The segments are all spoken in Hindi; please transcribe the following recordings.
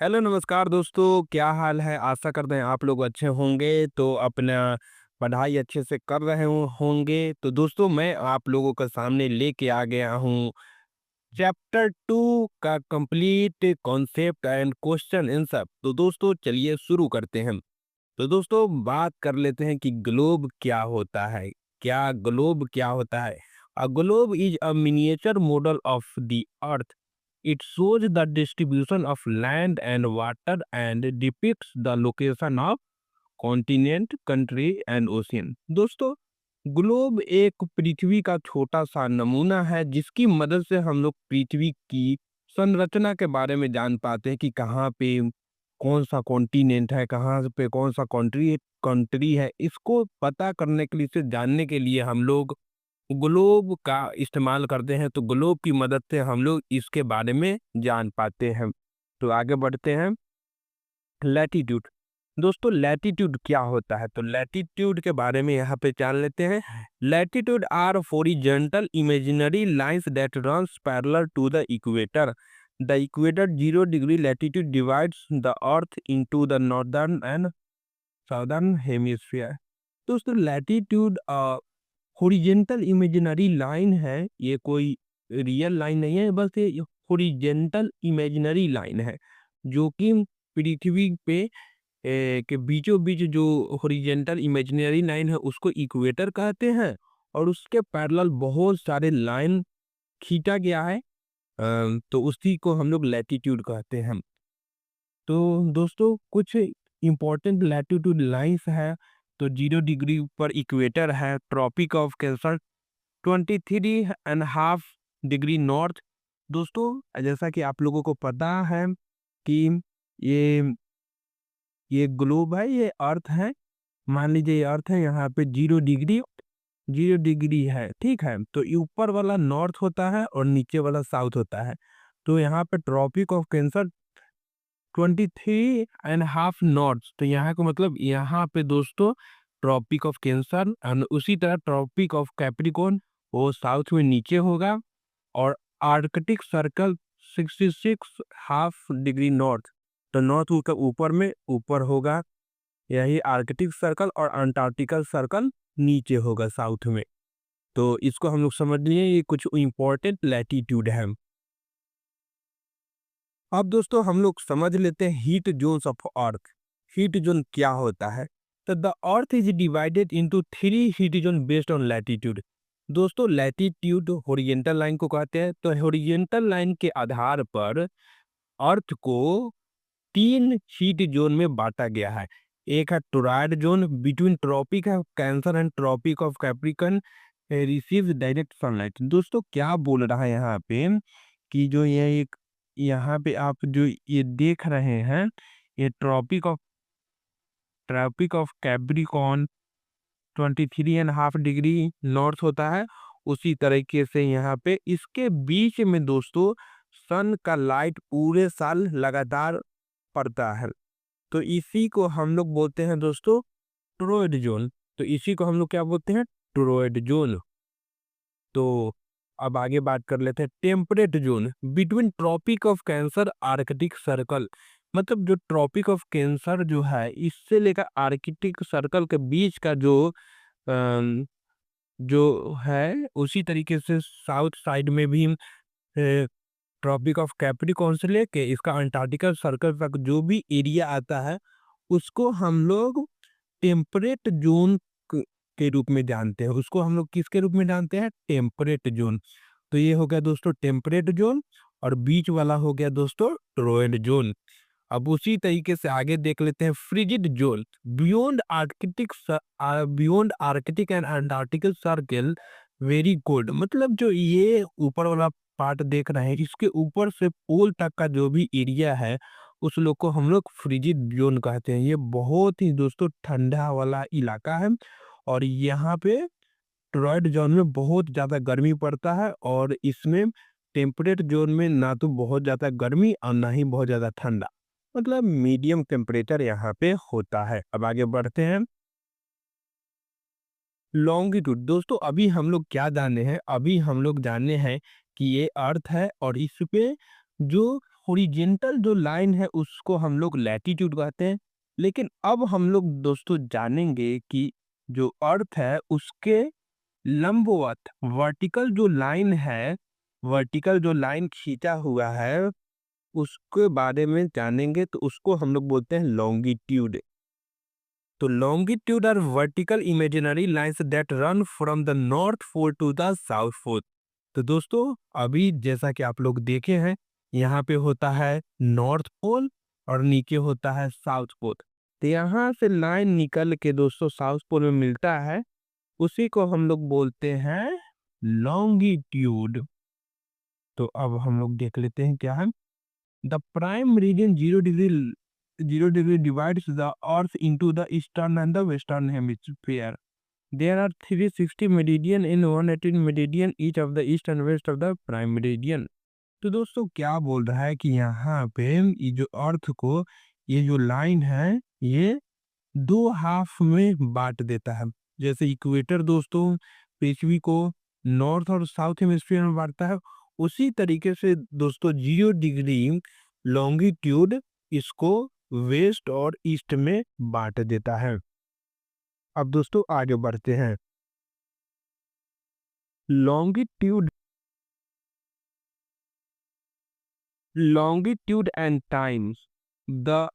हेलो नमस्कार दोस्तों, क्या हाल है? आशा करते हैं आप लोग अच्छे होंगे। तो अपना पढ़ाई अच्छे से कर रहे होंगे। तो दोस्तों मैं आप लोगों के सामने लेके आ गया हूँ चैप्टर 2 का complete concept and question answer. तो दोस्तों चलिए शुरू करते हैं। तो दोस्तों बात कर लेते हैं कि ग्लोब क्या होता है। ग्लोब क्या होता है? A globe is a miniature model of the earth. It shows the distribution of land and water and depicts the location of continent, country and ocean। दोस्तों ग्लोब एक पृथ्वी का छोटा सा नमूना है जिसकी मदद से हम लोग पृथ्वी की संरचना के बारे में जान पाते हैं कि कहाँ पे कौन सा कॉन्टिनेंट है, कहाँ पे कौन सा कंट्री कंट्री है। इसको पता करने के लिए, इसे जानने के लिए हम लोग ग्लोब का इस्तेमाल करते हैं। तो ग्लोब की मदद से हम लोग इसके बारे में जान पाते हैं। तो आगे बढ़ते हैं। लैटिट्यूड। दोस्तों लैटिट्यूड क्या होता है? तो लैटिट्यूड के बारे में यहाँ पे जान लेते हैं। Latitude are horizontal imaginary lines that runs parallel to the equator. The equator 0 degree latitude divides the earth into the northern and southern hemisphere. दोस्तों लैटिट्यूड हॉरिजॉन्टल इमेजिनरी लाइन है, ये कोई रियल लाइन नहीं है, बस ये हॉरिजॉन्टल इमेजिनरी लाइन है जो कि पृथ्वी पे के बीचों बीच जो हॉरिजॉन्टल इमेजिनरी लाइन है उसको इक्वेटर कहते हैं। और उसके पैरेलल बहुत सारे लाइन खींचा गया है। तो उसी को हम लोग लैटिट्यूड कहते हैं। तो दोस्तों कुछ इम्पोर्टेंट लैटिट्यूड लाइंस है। तो 0 डिग्री पर इक्वेटर है, tropic of Cancer 23.5 degree north. दोस्तों जैसा कि आप लोगों को पता है कि ये ये ग्लोब है, ये अर्थ है। मान लीजिए ये अर्थ है, यहाँ पे 0 डिग्री है, ठीक है। तो ये ऊपर वाला नॉर्थ होता है और नीचे वाला साउथ होता है। तो यहाँ पे ट्रॉपिक ऑफ कैंसर 23.5 नॉर्थ, तो यहाँ को मतलब यहाँ पे दोस्तों ट्रॉपिक ऑफ कैंसर। एंड उसी तरह ट्रॉपिक ऑफ कैप्रिकॉर्न वो साउथ में नीचे होगा। और आर्कटिक सर्कल 66.5 डिग्री नॉर्थ, तो नॉर्थ का ऊपर में ऊपर होगा। यही आर्कटिक सर्कल और अंटार्कटिकल सर्कल नीचे होगा साउथ में। तो इसको हम लोग समझ लिए, ये कुछ इंपॉर्टेंट लैटिट्यूड है। अब दोस्तों हम लोग समझ लेते हैं heat zones of earth. Heat zone क्या होता है? तो the earth is divided into 3 heat zone based on latitude. दोस्तों लैटिट्यूड हॉरिजॉन्टल लाइन को कहते हैं। तो हॉरिजॉन्टल लाइन के आधार पर अर्थ को 3 हीट जोन में बांटा गया है। एक है torrid zone between tropic of Cancer and tropic of Capricorn receives direct sunlight. दोस्तों क्या बोल रहा है यहाँ पे कि जो ये एक यहाँ पे आप जो ये देख रहे हैं, ये tropic of Capricorn 23.5 degree north होता है। उसी तरीके से यहाँ पे इसके बीच में दोस्तों सन का लाइट पूरे साल लगातार पड़ता है। तो इसी को हम लोग बोलते हैं दोस्तों टोरॉइड जोन। तो इसी को हम लोग क्या बोलते हैं? Torrid zone. तो अब आगे बात कर लेते हैं temperate zone between tropic of Cancer Arctic circle. मतलब जो ट्रॉपिक ऑफ कैंसर जो है इससे लेकर आर्कटिक सर्कल के बीच का अम, जो है उसी तरीके से साउथ साइड में भी ट्रॉपिक ऑफ कैप्रिकॉर्न से लेके इसका अंटार्कटिका सर्कल तक जो भी एरिया आता है उसको हम लोग टेम्परेट जोन के रूप में जानते हैं। उसको हम लोग किसके रूप में जानते हैं? Temperate zone. तो ये हो गया दोस्तों टेम्परेट जोन। और बीच वाला हो गया दोस्तों टोरॉइड जोन। अब उसी तरीके से आगे देख लेते हैं frigid zone beyond Arctic and Antarctic circle very cold. मतलब जो ये ऊपर वाला पार्ट देख रहे हैं इसके ऊपर से पोल तक का जो भी एरिया है उस लोग को हम लोग फ्रिजिड जोन कहते हैं। ये बहुत ही दोस्तों ठंडा वाला इलाका है। और यहाँ पे टोरॉइड जोन में बहुत ज़्यादा गर्मी पड़ता है। और इसमें टेम्परेट जोन में ना तो बहुत ज़्यादा गर्मी और ना ही बहुत ज़्यादा ठंडा, मतलब मीडियम टेम्परेचर यहाँ पे होता है। अब आगे बढ़ते हैं लॉन्गिट्यूड। दोस्तों अभी हम लोग क्या जाने हैं? अभी हम लोग जाने हैं कि ये अर्थ है और इस पे जो हॉरिजेंटल जो लाइन है उसको हम लोग लैटिट्यूड कहते हैं। लेकिन अब हम लोग दोस्तों जानेंगे कि जो अर्थ है उसके लंबवत वर्टिकल जो लाइन खींचा हुआ है उसके बारे में जानेंगे, तो उसको हम लोग बोलते हैं लॉन्गिट्यूड। तो longitude are vertical imaginary lines that run from the north pole to the south pole. तो दोस्तों अभी जैसा कि आप लोग देखे हैं, यहाँ पे होता है नॉर्थ पोल और नीचे होता है साउथ पोल। तो यहाँ से लाइन निकल के दोस्तों साउथ पोल में मिलता है, उसी को हम लोग बोलते हैं लॉन्गिट्यूड। तो अब हम लोग देख लेते हैं क्या है। The prime meridian 0 degree divides the earth into the eastern and the western hemisphere. There are 360 meridian in 118 meridian each of the east and west of the prime meridian. तो दोस्तों क्या बोल रहा है कि यहाँ पे ये जो अर्थ को, ये जो लाइन है, ये दो हाफ में बांट देता है। जैसे इक्वेटर दोस्तों पृथ्वी को नॉर्थ और साउथ हेमिस्फीयर में बांटता है, उसी तरीके से दोस्तों 0 डिग्री लॉन्गिट्यूड इसको वेस्ट और ईस्ट में बांट देता है। अब दोस्तों आगे बढ़ते हैं। Longitude and times. The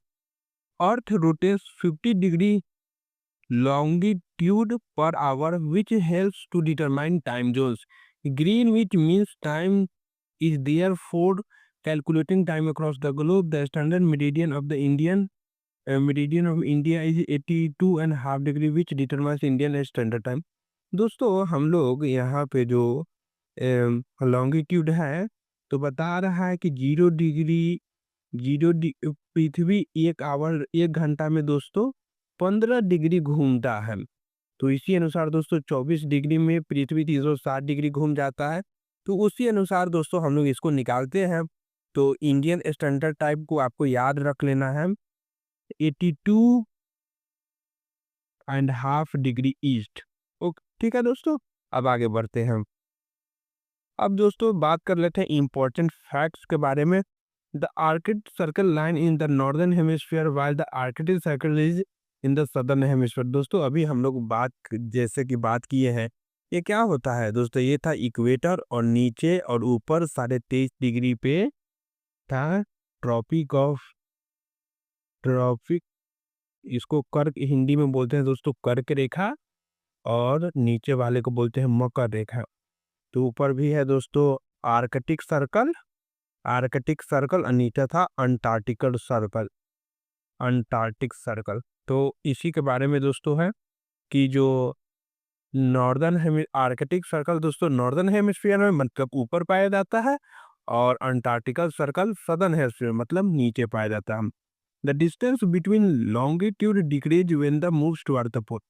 earth rotates 50 degree longitude per hour, which helps to determine time zones. Greenwich means time is there for calculating time across the globe. The standard meridian of India is 82.5 degree, which determines Indian Standard Time. दोस्तों हम लोग यहाँ पे जो लॉन्गिट्यूड है तो बता रहा है कि 0 डिग्री पृथ्वी 1 घंटा में दोस्तों 15 डिग्री घूमता है। तो इसी अनुसार दोस्तों 24 डिग्री में पृथ्वी 360 डिग्री घूम जाता है। तो उसी अनुसार दोस्तों हम लोग इसको निकालते हैं। तो इंडियन स्टैंडर्ड टाइम को आपको याद रख लेना है 82.5 डिग्री ईस्ट। ओके ठीक है दोस्तों, अब आगे बढ़ते हैं। अब दोस्तों बात कर लेते हैं इंपॉर्टेंट फैक्ट्स के बारे में। The Arctic circle line in the northern hemisphere while the Arctic circle is in the southern hemisphere. दोस्तों अभी हम लोग जैसे कि बात किए हैं, ये क्या होता है दोस्तों, ये था इक्वेटर और नीचे और ऊपर 23.5 डिग्री पे था ट्रॉपिक, इसको कर्क हिंदी में बोलते हैं दोस्तों कर्क रेखा, और नीचे वाले को बोलते हैं मकर रेखा। तो ऊपर भी है दोस्तों आर्कटिक सर्कल और नीचे था अंटार्कटिक सर्कल। तो इसी के बारे में दोस्तों है कि जो आर्कटिक सर्कल दोस्तों नॉर्दर्न हेमिस्फीयर में मतलब ऊपर पाया जाता है, और अंटार्कटिकल सर्कल सदर्न हेमिस्फीयर मतलब नीचे पाया जाता है। The distance between longitude decrease when the moves toward the pole.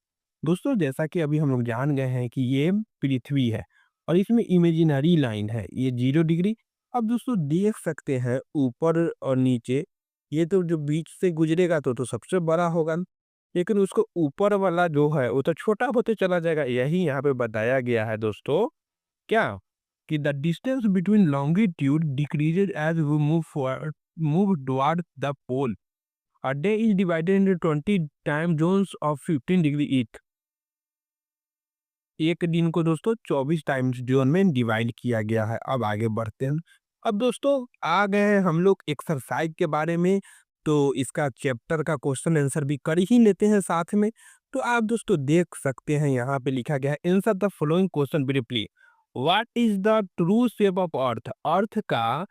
दोस्तों जैसा कि अभी हम लोग जान गए हैं कि ये पृथ्वी है और इसमें इमेजिनरी लाइन है ये 0 डिग्री। अब दोस्तों देख सकते हैं ऊपर और नीचे, ये तो जो बीच से गुजरेगा तो सबसे बड़ा होगा, लेकिन उसको ऊपर वाला जो है वो तो छोटा होते चला जाएगा। यही यहाँ पे बताया गया है दोस्तों क्या, कि the distance between longitude decreases as we move toward the pole. A day is divided into 20 time zones of 15 degree each. एक दिन को दोस्तों 24 टाइम जोन में डिवाइड किया गया है। अब आगे बढ़ते हैं। अब दोस्तों आ गए हैं हम लोग एक्सरसाइज के बारे में, तो इसका चैप्टर का क्वेश्चन आंसर भी कर ही लेते हैं साथ में। तो आप दोस्तों देख सकते हैं यहाँ पे लिखा गया है answer the following question briefly. What is the true shape of earth. Earth का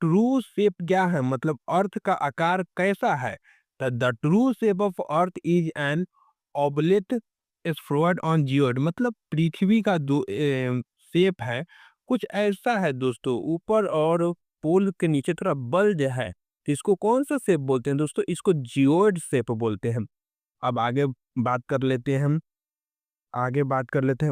ट्रू शेप क्या है, मतलब अर्थ का आकार कैसा है। The true shape of earth is an oblate spheroid on geoid, मतलब पृथ्वी का जो शेप है कुछ ऐसा है दोस्तों, ऊपर और पोल के नीचे थोड़ा बल्ज है, तो इसको कौन सा शेप बोलते हैं दोस्तों, इसको जियोइड शेप बोलते हैं। अब आगे बात कर लेते हैं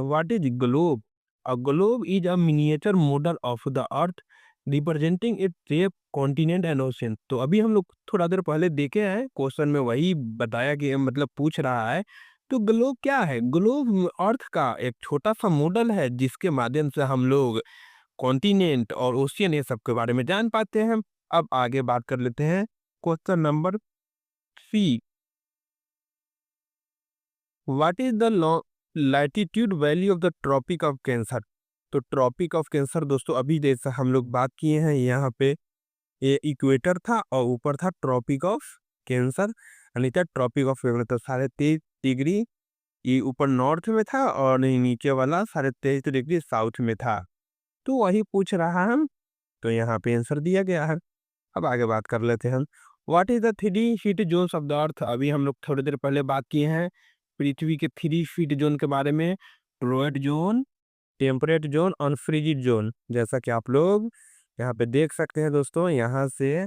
what is globe. A globe is a miniature model of the earth representing it shape continent and ocean. तो अभी हम लोग थोड़ा देर पहले देखे हैं क्वेश्चन में वही बताया कि मतलब पूछ रहा है। तो ग्लोब क्या है, ग्लोब अर्थ का एक छोटा सा मॉडल है जिसके माध्यम से हम लोग कॉन्टिनेंट और ओशियन ये सब के बारे में जान पाते हैं। अब आगे बात कर लेते हैं question number 3। What is the latitude value of the tropic of Cancer. तो ट्रॉपिक ऑफ कैंसर दोस्तों अभी जैसा हम लोग बात किए हैं, यहाँ पे ये इक्वेटर था और ऊपर था ट्रॉपिक ऑफ कैंसर, यानी था ट्रॉपिक ऑफ कैंसर। तो 23.5 डिग्री ये ऊपर नॉर्थ में था और नीचे वाला 23.5 डिग्री साउथ में था। तो वही पूछ रहा है हम, तो यहाँ पे आंसर दिया गया है। अब आगे बात कर लेते हैं हम, what is the 3 heat zones of the earth. अभी हम लोग थोड़ी देर पहले बात किए हैं पृथ्वी के 3 हीट जोन के बारे में, टोरॉइड जोन, टेम्परेट जोन और फ्रिजिड जोन। जैसा कि आप लोग यहाँ पे देख सकते हैं दोस्तों, यहाँ से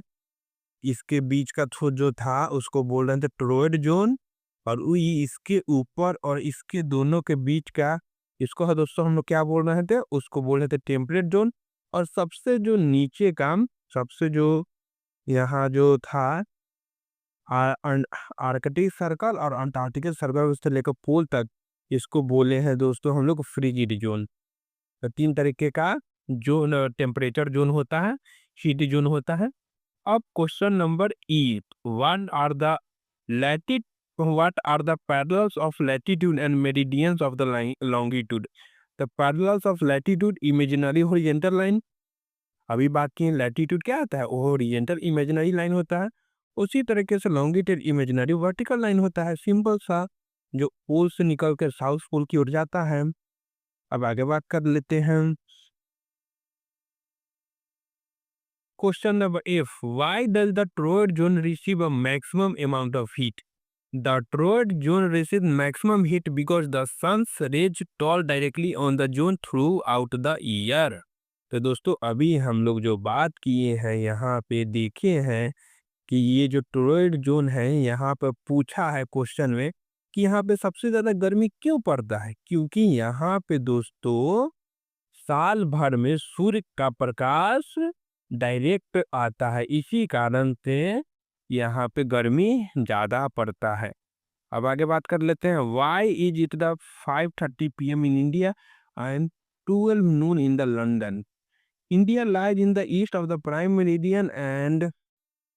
इसके बीच का जो था उसको बोल रहे थे टोरॉइड जोन, और इसके ऊपर और इसके दोनों के बीच का, इसको है दोस्तों हम लोग क्या बोल रहे थे, उसको बोल रहे थे टेम्परेट जोन। और सबसे जो नीचे का, सबसे जो यहाँ जो था आर्कटिक सर्कल और अंटार्कटिक सर्कल से लेकर पोल तक, इसको बोले हैं दोस्तों हम लोग फ्रिजिड जोन। तो 3 तरीके का जोन टेम्परेचर जोन होता है, हीट जोन होता है। अब question number 8, what are the parallels of latitude and meridians of the longitude। the parallels of latitude imaginary horizontal line। अभी बात की लैटिट्यूड क्या होता है, वो होरिजेंटल इमेजिनरी लाइन होता है। उसी तरीके से लॉन्गिट्यूड इमेजिनरी वर्टिकल लाइन होता है, सिंपल सा, जो पोल से निकल कर साउथ पोल की ओर जाता है। अब आगे बात कर लेते हैं question number F, why does the torrid zone receive a maximum amount of heat. The torrid zone receive maximum heat because the sun's rays fall directly on the zone throughout the year. तो दोस्तों अभी हम लोग जो बात किए हैं, यहाँ पे देखे हैं कि ये जो टोरॉइड जोन है, यहाँ पर पूछा है क्वेश्चन में कि यहाँ पे सबसे ज्यादा गर्मी क्यों पड़ता है, क्योंकि यहाँ पे दोस्तों साल भर में सूर्य का प्रकाश डायरेक्ट आता है, इसी कारण से यहाँ पे गर्मी ज्यादा पड़ता है। अब आगे बात कर लेते हैं, why is it the 5:30 PM in India and 12 noon in the London. India lies in the east of the prime meridian and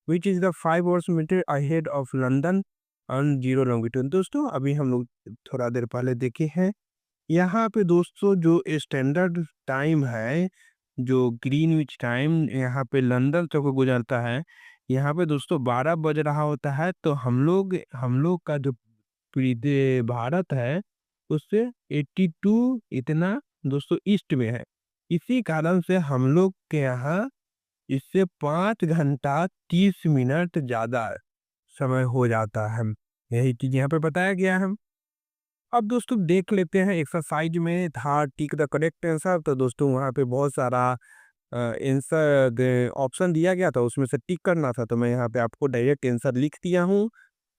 which is the 5 hours meter ahead of London on zero longitude. दोस्तों अभी हम लोग थोड़ा देर पहले देखे हैं, यहाँ पे दोस्तों जो स्टैंडर्ड टाइम है, जो ग्रीनविच टाइम यहाँ पे लंदन तक गुजरता है, यहाँ पे दोस्तों 12 बज रहा होता है। तो हम लोग का जो भारत है उससे 82 इतना दोस्तों ईस्ट में है, इसी कारण से हम लोग के यहाँ इससे 5 घंटा 30 मिनट ज्यादा समय हो जाता है। यही चीज यहाँ पे बताया गया है। अब दोस्तों देख लेते हैं एक्सरसाइज में था टिक द करेक्ट आंसर। तो दोस्तों वहाँ पे बहुत सारा आंसर ऑप्शन दिया गया था, उसमें से टिक करना था, तो मैं यहाँ पे आपको डायरेक्ट आंसर लिख दिया हूँ।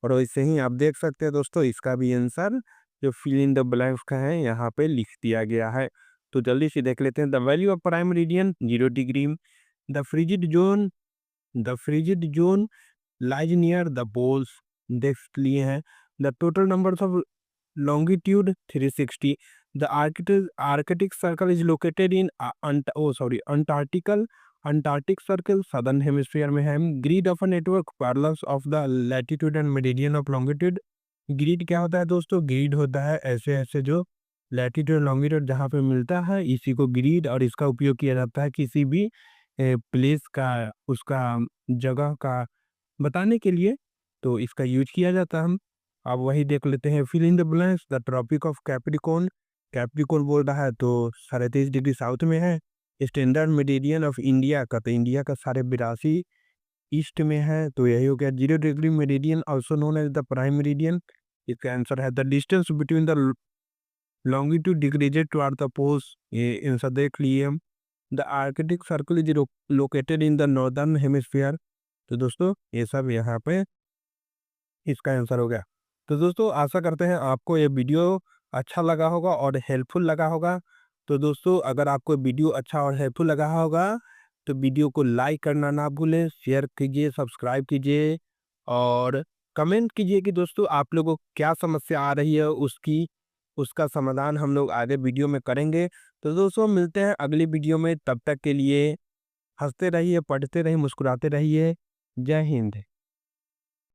और वैसे ही आप देख सकते हैं दोस्तों, इसका भी आंसर जो फिल इन द ब्लैंक्स का है यहाँ पे लिख दिया गया है। तो जल्दी से देख लेते हैं, the value of prime meridian 0 degree, the frigid zone, lies near the poles देख लिए हैं, the total number of longitude 360, the arctic circle is located in antarctic circle southern hemisphere में है। grid of a network parallels of the latitude and meridian of longitude। grid क्या होता है दोस्तों, grid होता है ऐसे ऐसे जो latitude longitude जहाँ पे मिलता है, इसी को grid, और इसका उपयोग किया जाता है किसी भी प्लेस का, उसका जगह का बताने के लिए, तो इसका यूज किया जाता है। हम अब वही देख लेते हैं, fill in the blanks, the tropic of Capricorn. Capricorn बोल रहा है तो 37 डिग्री साउथ में है। स्टैंडर्ड मेरिडियन ऑफ इंडिया का, तो इंडिया का 82.5 ईस्ट में है, तो यही हो गया 0 degree meridian, also known as the prime meridian. इसका आंसर है the distance between the longitude decreased toward the poles, ये आंसर देख लिए हम। The Arctic circle is located in the northern hemisphere. तो दोस्तों ये सब यहाँ पे इसका आंसर हो गया। तो दोस्तों आशा करते हैं आपको ये वीडियो अच्छा लगा होगा और हेल्पफुल लगा होगा। तो दोस्तों अगर आपको वीडियो अच्छा और हेल्पफुल लगा होगा तो वीडियो को लाइक करना ना भूलें, शेयर कीजिए, सब्सक्राइब कीजिए और कमेंट कीजिए कि दोस्तों आप लोगों को क्या समस्या आ रही है, उसका समाधान हम लोग आगे वीडियो में करेंगे। तो दोस्तों मिलते हैं अगली वीडियो में, तब तक के लिए हँसते रहिए, पढ़ते रहिए, मुस्कुराते रहिए। जय हिंद।